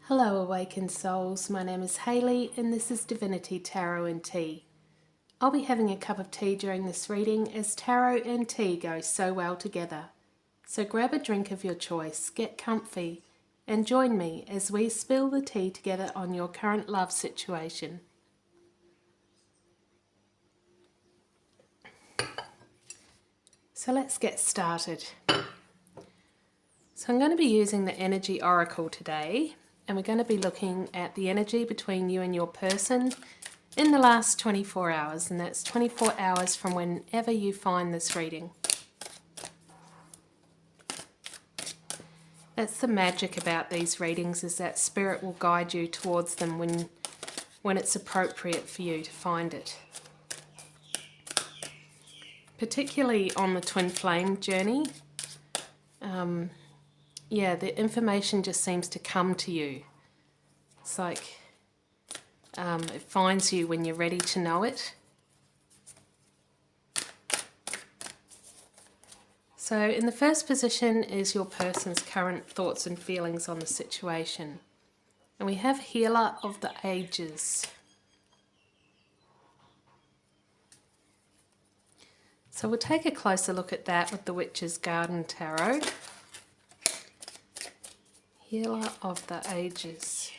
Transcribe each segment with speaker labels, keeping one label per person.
Speaker 1: Hello Awakened Souls, my name is Hayley and this is Divinity Tarot and Tea. I'll be having a cup of tea during this reading as tarot and tea go so well together. So grab a drink of your choice, get comfy and join me as we spill the tea together on your current love situation. So let's get started. So I'm going to be using the Energy Oracle today. And we're going to be looking at the energy between you and your person in the last 24 hours. And that's 24 hours from whenever you find this reading. That's the magic about these readings, is that Spirit will guide you towards them when it's appropriate for you to find it. Particularly on the twin flame journey. Yeah, the information just seems to come to you. It's like it finds you when you're ready to know it. So in the first position is your person's current thoughts and feelings on the situation. And we have Healer of the Ages. So we'll take a closer look at that with the Witch's Garden Tarot. Healer of the Ages.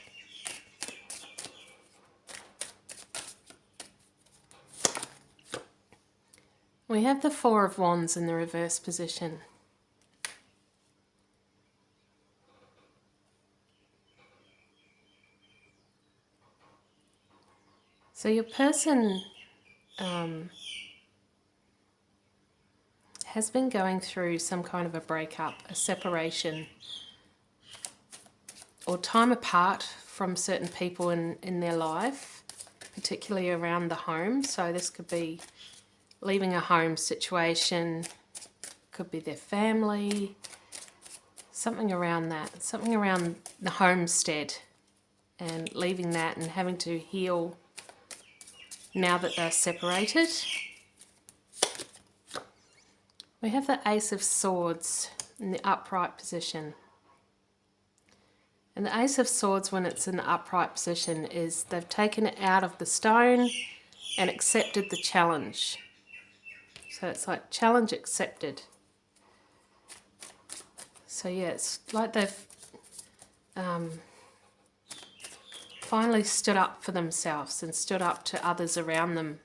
Speaker 1: We have the Four of Wands in the reverse position. So your person has been going through some kind of a breakup, a separation, or time apart from certain people in their life, particularly around the home. So this could be leaving a home situation, could be their family, something around that, something around the homestead and leaving that and having to heal now that they're separated. We have the Ace of Swords in the upright position. And the Ace of Swords, when it's in the upright position, is they've taken it out of the stone and accepted the challenge. So it's like challenge accepted. So yeah, it's like they've finally stood up for themselves and stood up to others around them,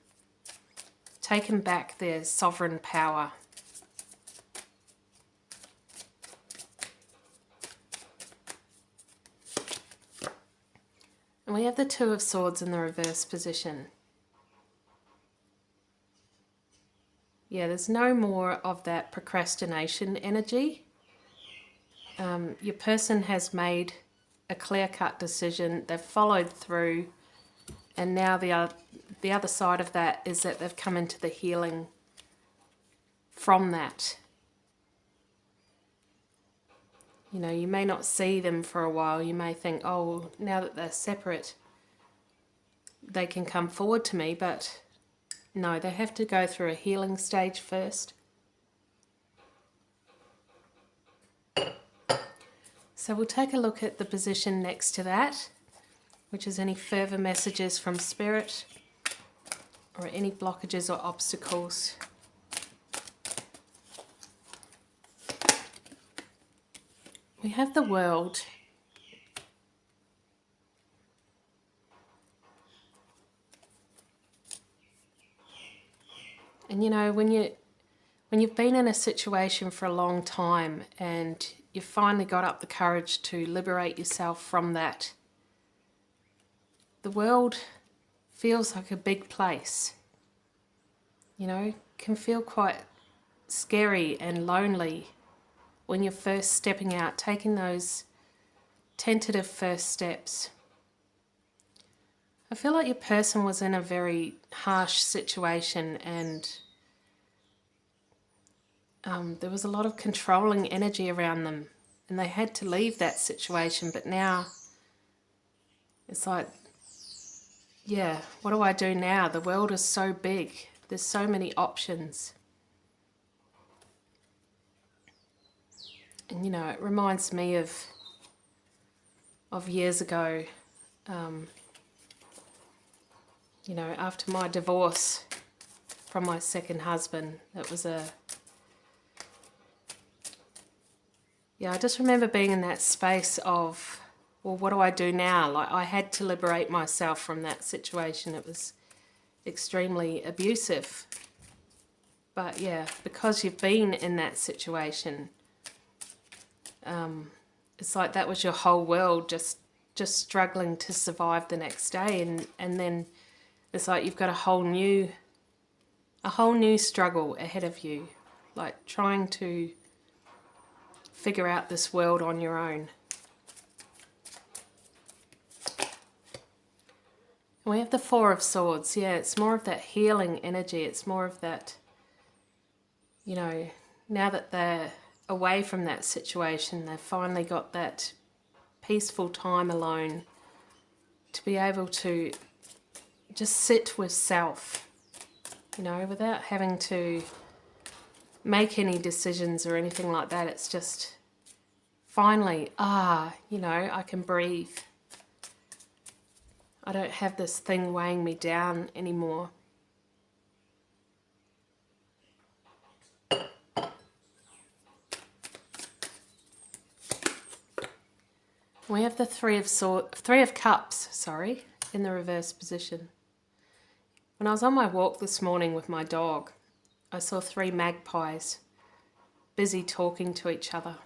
Speaker 1: taken back their sovereign power. And we have the Two of Swords in the reverse position. Yeah, there's no more of that procrastination energy. Your person has made a clear-cut decision. They've followed through. And now the other side of that is that they've come into the healing from that. You know, you may not see them for a while. You may think, oh, now that they're separate, they can come forward to me. But no, they have to go through a healing stage first. So we'll take a look at the position next to that, which is any further messages from Spirit or any blockages or obstacles. We have the World. And you know, when you've been in a situation for a long time and you've finally got up the courage to liberate yourself from that, the world feels like a big place. You know, can feel quite scary and lonely when you're first stepping out, taking those tentative first steps. I feel like your person was in a very harsh situation and there was a lot of controlling energy around them and they had to leave that situation, but now it's like, yeah, what do I do now? The world is so big. There's so many options. And you know, it reminds me of of years ago, you know, after my divorce from my second husband. It was I just remember being in that space of, well, what do I do now? Like, I had to liberate myself from that situation. It was extremely abusive. But yeah, because you've been in that situation, it's like that was your whole world, just struggling to survive the next day, and then it's like you've got a whole new struggle ahead of you, like trying to figure out this world on your own. We have the Four of Swords. Yeah, it's more of that healing energy. It's more of that, you know, now that they're away from that situation, they've finally got that peaceful time alone to be able to just sit with self, you know, without having to make any decisions or anything like that. It's just finally, you know, I can breathe. I don't have this thing weighing me down anymore. We have the Three of Cups, in the reverse position. When I was on my walk this morning with my dog, I saw 3 magpies busy talking to each other,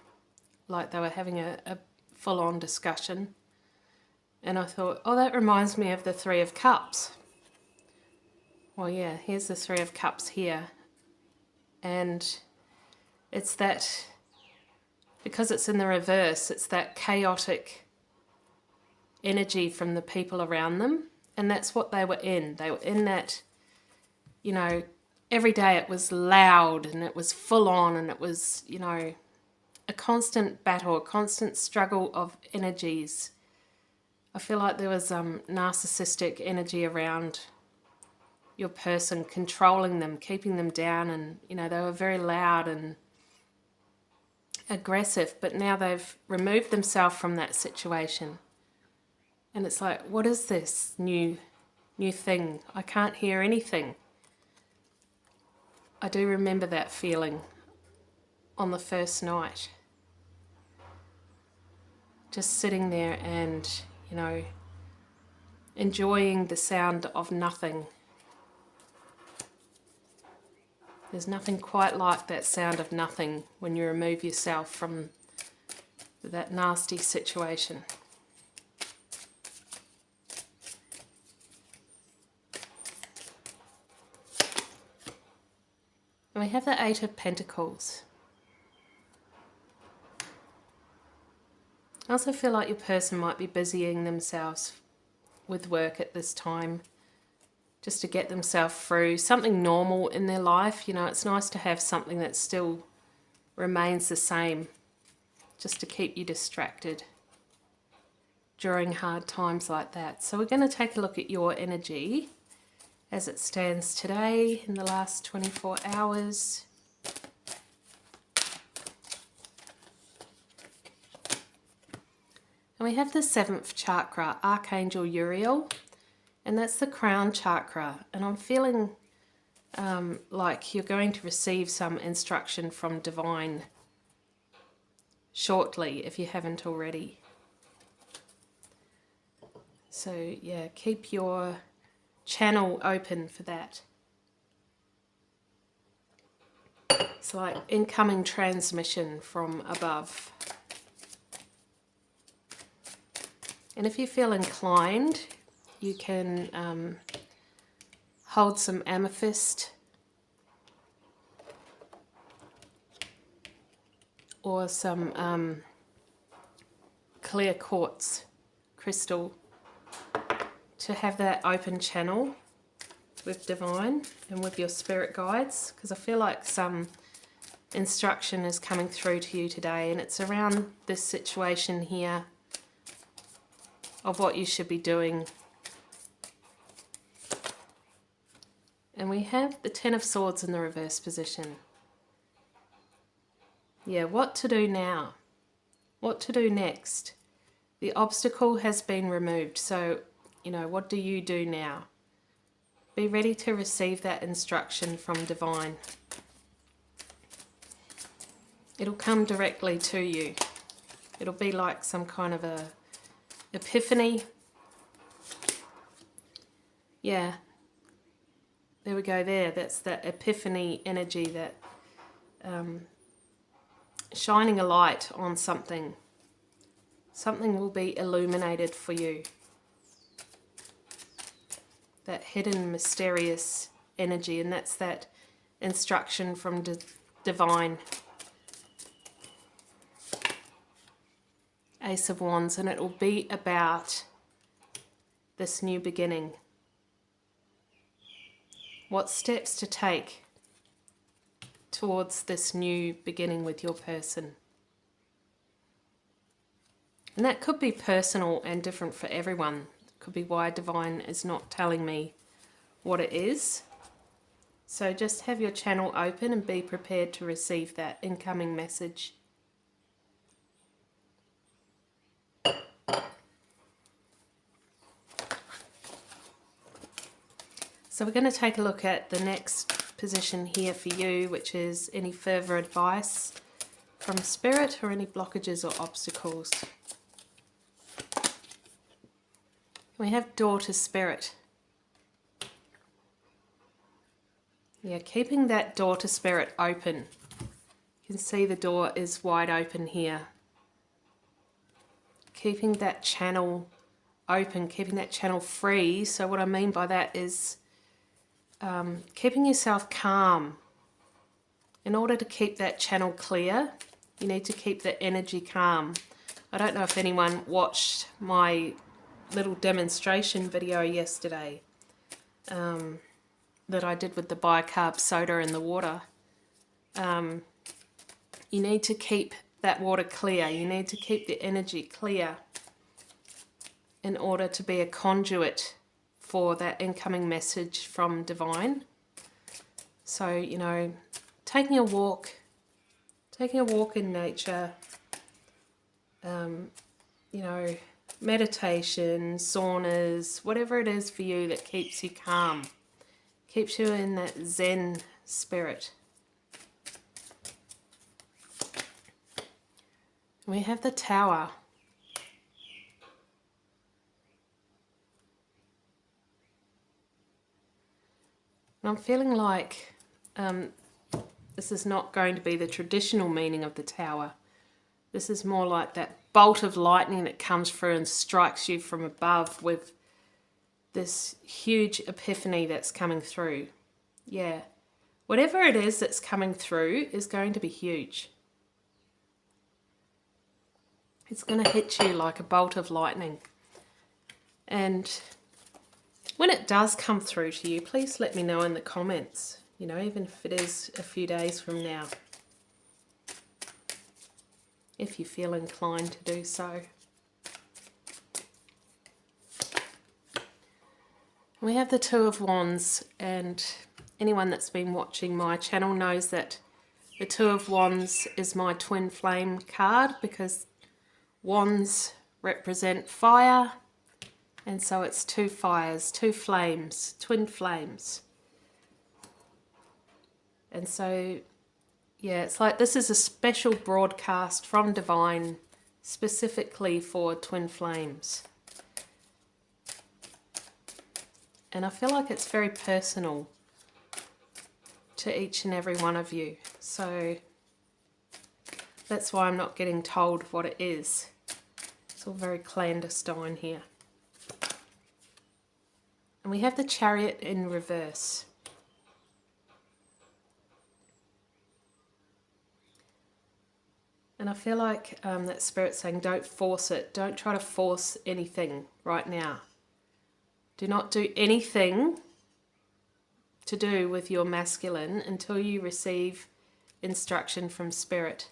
Speaker 1: like they were having a full-on discussion. And I thought, oh, that reminds me of the Three of Cups. Well, yeah, here's the Three of Cups here. And it's that, because it's in the reverse, it's that chaotic energy from the people around them. And that's what they were in. They were in that, you know, every day it was loud and it was full on and it was, you know, a constant battle, a constant struggle of energies. I feel like there was narcissistic energy around your person, controlling them, keeping them down, and, you know, they were very loud and aggressive, but now they've removed themselves from that situation. And it's like, what is this new thing? I can't hear anything. I do remember that feeling on the first night. Just sitting there and, you know, enjoying the sound of nothing. There's nothing quite like that sound of nothing when you remove yourself from that nasty situation. And we have the Eight of Pentacles. I also feel like your person might be busying themselves with work at this time, just to get themselves through something normal in their life. You know, it's nice to have something that still remains the same, just to keep you distracted during hard times like that. So we're going to take a look at your energy as it stands today in the last 24 hours. And we have the 7th chakra, Archangel Uriel, and that's the crown chakra. And I'm feeling like you're going to receive some instruction from Divine shortly, if you haven't already. So yeah, keep your channel open for that. It's like incoming transmission from above. And if you feel inclined, you can hold some amethyst or some clear quartz crystal to have that open channel with Divine and with your spirit guides, because I feel like some instruction is coming through to you today, and it's around this situation here of what you should be doing. And we have the 10 of Swords in the reverse position. Yeah, what to do now? What to do next? The obstacle has been removed. So, you know, what do you do now? Be ready to receive that instruction from Divine. It'll come directly to you. It'll be like some kind of a epiphany. Yeah. There we go there. That's that epiphany energy, that shining a light on something. Something will be illuminated for you. That hidden, mysterious energy, and that's that instruction from Divine. Ace of Wands, and it will be about this new beginning. What steps to take towards this new beginning with your person. And that could be personal and different for everyone. It could be why Divine is not telling me what it is. So just have your channel open and be prepared to receive that incoming message. So we're going to take a look at the next position here for you, which is any further advice from Spirit or any blockages or obstacles. We have Daughter Spirit. Yeah, keeping that Daughter Spirit open. You can see the door is wide open here. Keeping that channel open, keeping that channel free. So what I mean by that is keeping yourself calm. In order to keep that channel clear, you need to keep the energy calm. I don't know if anyone watched my little demonstration video yesterday that I did with the bicarb soda in the water. You need to keep that water clear. You need to keep the energy clear in order to be a conduit for that incoming message from Divine. So, you know, taking a walk in nature, you know, meditation, saunas, whatever it is for you that keeps you calm, keeps you in that Zen spirit. We have the Tower. And I'm feeling like this is not going to be the traditional meaning of the Tower. This is more like that bolt of lightning that comes through and strikes you from above with this huge epiphany that's coming through. Yeah. Whatever it is that's coming through is going to be huge. It's going to hit you like a bolt of lightning. And when it does come through to you, please let me know in the comments, you know, even if it is a few days from now, if you feel inclined to do so. We have the Two of Wands, and anyone that's been watching my channel knows that the Two of Wands is my twin flame card, because wands represent fire, and so it's two fires, two flames, twin flames. And so, yeah, it's like this is a special broadcast from Divine specifically for twin flames. And I feel like it's very personal to each and every one of you. So that's why I'm not getting told what it is. It's all very clandestine here. And we have the Chariot in reverse. And I feel like that Spirit's saying, don't force it. Don't try to force anything right now. Do not do anything to do with your masculine until you receive instruction from Spirit.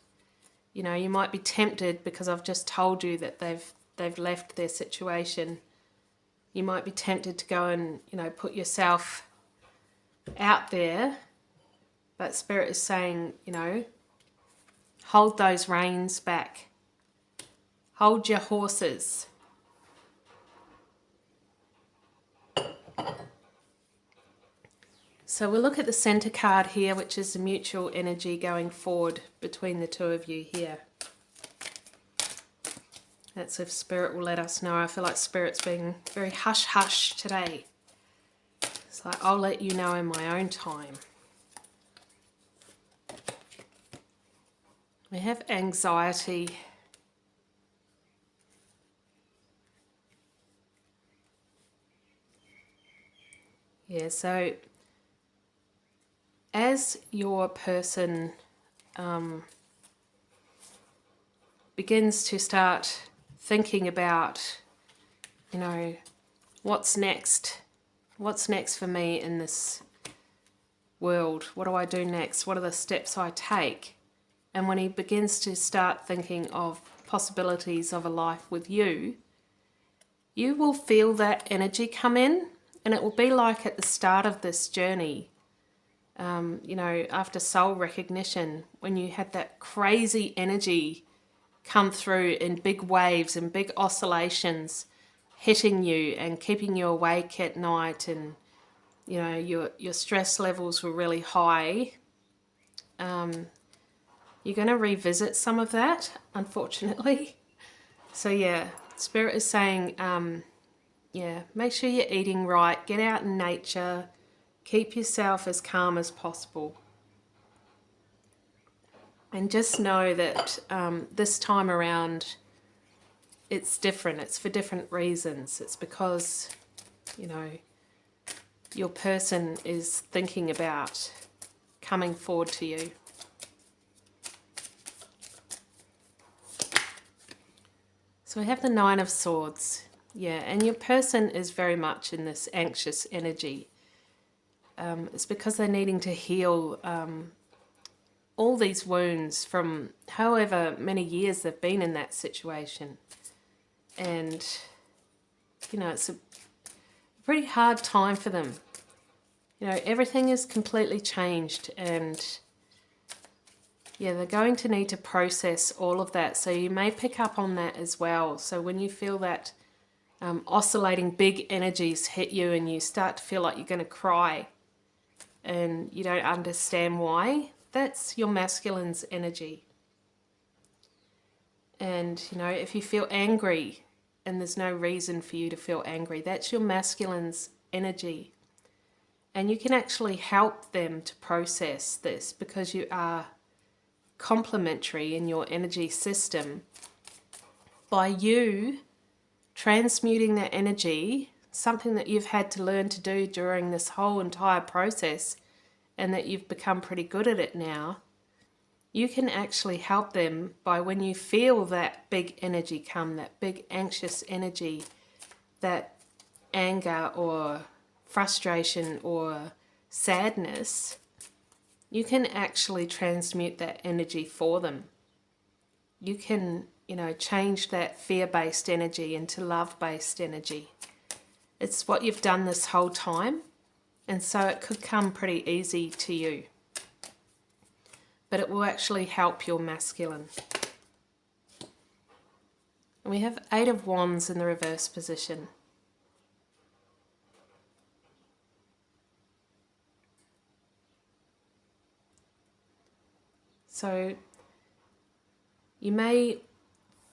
Speaker 1: You know, you might be tempted because I've just told you that they've left their situation. You might be tempted to go and, you know, put yourself out there. But Spirit is saying, you know, hold those reins back. Hold your horses. So we'll look at the center card here, which is the mutual energy going forward between the two of you here. That's if Spirit will let us know. I feel like Spirit's being very hush-hush today. It's like, I'll let you know in my own time. We have anxiety. Yeah, so as your person begins to start thinking about, you know, what's next? What's next for me in this world? What do I do next? What are the steps I take? And when he begins to start thinking of possibilities of a life with you, you will feel that energy come in, and it will be like at the start of this journey, you know, after soul recognition, when you had that crazy energy come through in big waves and big oscillations, hitting you and keeping you awake at night, and you know your stress levels were really high. You're going to revisit some of that, unfortunately. So yeah, Spirit is saying, yeah, make sure you're eating right, get out in nature, keep yourself as calm as possible. And just know that this time around, it's different. It's for different reasons. It's because, you know, your person is thinking about coming forward to you. So we have the Nine of Swords. Yeah, and your person is very much in this anxious energy. It's because they're needing to heal all these wounds from however many years they've been in that situation. And, you know, it's a pretty hard time for them. You know, everything is completely changed, and yeah, they're going to need to process all of that. So you may pick up on that as well. So when you feel that oscillating big energies hit you and you start to feel like you're going to cry and you don't understand why, that's your masculine's energy. And, you know, if you feel angry and there's no reason for you to feel angry, that's your masculine's energy. And you can actually help them to process this because you are complementary in your energy system. By you transmuting that energy, something that you've had to learn to do during this whole entire process, and that you've become pretty good at it now, you can actually help them by when you feel that big energy come, that big anxious energy, that anger or frustration or sadness, you can actually transmute that energy for them. You can, you know, change that fear-based energy into love-based energy. It's what you've done this whole time, and so it could come pretty easy to you. But it will actually help your masculine. And we have Eight of Wands in the reverse position. So you may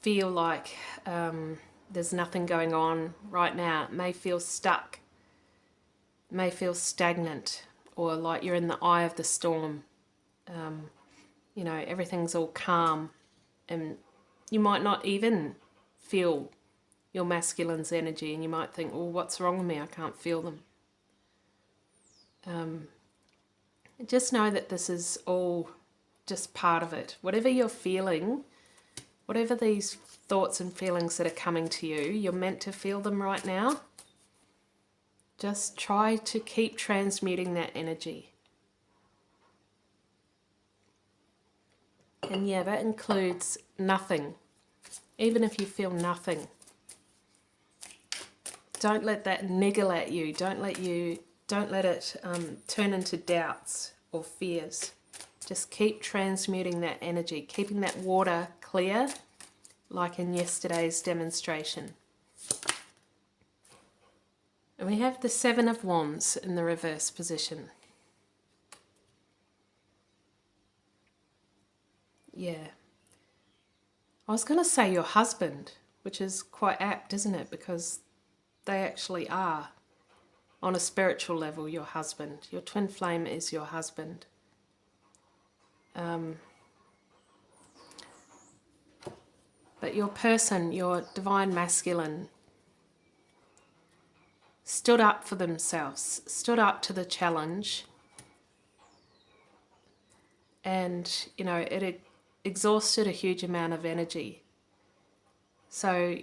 Speaker 1: feel like there's nothing going on right now. It may feel stuck. It may feel stagnant, or like you're in the eye of the storm. You know, everything's all calm, and you might not even feel your masculine's energy, and you might think, oh, what's wrong with me? I can't feel them. Just know that this is all just part of it. Whatever you're feeling, whatever these thoughts and feelings that are coming to you, you're meant to feel them right now. Just try to keep transmuting that energy. And yeah, that includes nothing. Even if you feel nothing, don't let that niggle at you. Don't let it turn into doubts or fears. Just keep transmuting that energy, keeping that water clear, like in yesterday's demonstration. And we have the Seven of Wands in the reverse position. Yeah. I was going to say your husband, which is quite apt, isn't it? Because they actually are, on a spiritual level, your husband. Your twin flame is your husband. But your person, your divine masculine, stood up for themselves, stood up to the challenge. And, you know, it exhausted a huge amount of energy. So,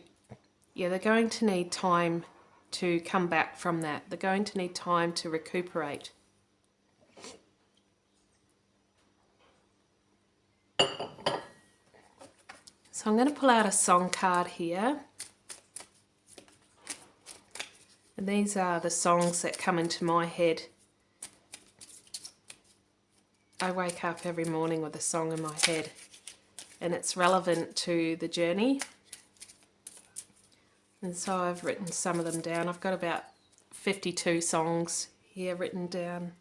Speaker 1: yeah, they're going to need time to come back from that. They're going to need time to recuperate. So I'm going to pull out a song card here. And these are the songs that come into my head. I wake up every morning with a song in my head, and it's relevant to the journey. And so I've written some of them down. I've got about 52 songs here written down.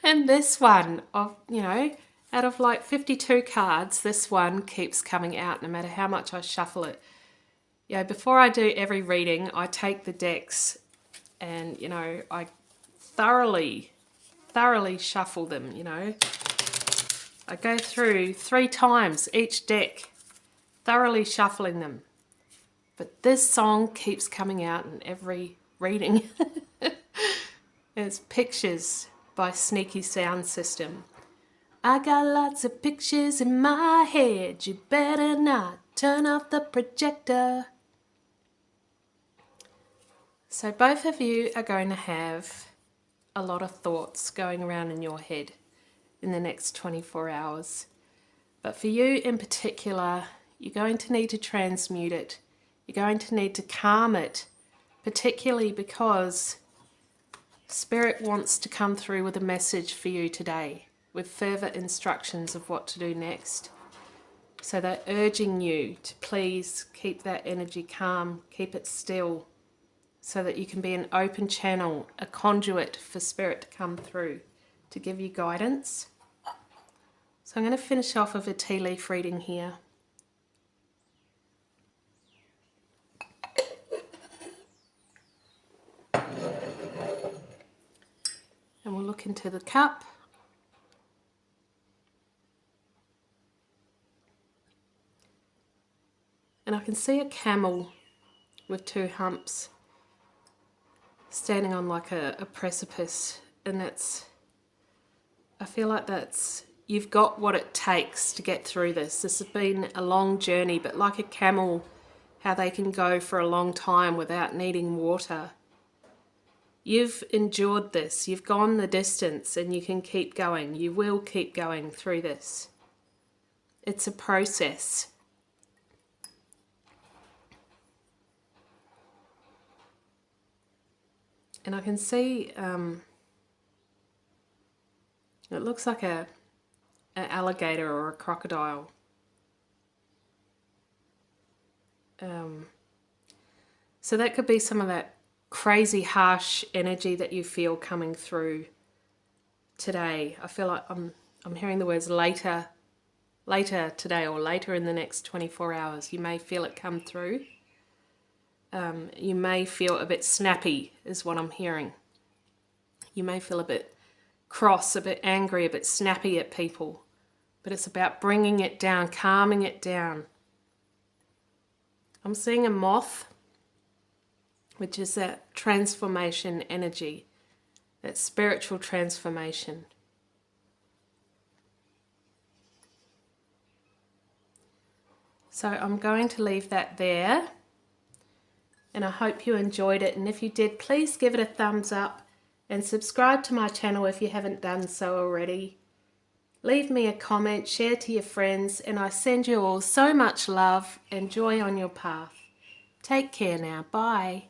Speaker 1: And this one, out of like 52 cards, this one keeps coming out no matter how much I shuffle it. Before I do every reading, I take the decks and, I thoroughly shuffle them, I go through 3 times each deck, thoroughly shuffling them. But this song keeps coming out in every reading. It's Pictures by Sneaky Sound System. I got lots of pictures in my head, you better not turn off the projector. So both of you are going to have a lot of thoughts going around in your head in the next 24 hours. But for you in particular, you're going to need to transmute it. You're going to need to calm it, particularly because Spirit wants to come through with a message for you today, with further instructions of what to do next. So they're urging you to please keep that energy calm, keep it still, so that you can be an open channel, a conduit for Spirit to come through, to give you guidance. So I'm going to finish off with a tea leaf reading here. And we'll look into the cup. And I can see a camel with 2 humps standing on like a precipice. And I feel like you've got what it takes to get through this. This has been a long journey, but like a camel, how they can go for a long time without needing water. You've endured this, you've gone the distance, and you can keep going. You will keep going through this. It's a process. And I can see, it looks like an alligator or a crocodile. So that could be some of that crazy harsh energy that you feel coming through today. I feel like I'm hearing the words later today, or later in the next 24 hours. You may feel it come through. You may feel a bit snappy is what I'm hearing. You may feel a bit cross, a bit angry, a bit snappy at people. But it's about bringing it down, calming it down. I'm seeing a moth, which is that transformation energy, that spiritual transformation. So I'm going to leave that there, and I hope you enjoyed it. And if you did, please give it a thumbs up and subscribe to my channel if you haven't done so already. Leave me a comment, share to your friends, and I send you all so much love and joy on your path. Take care now. Bye.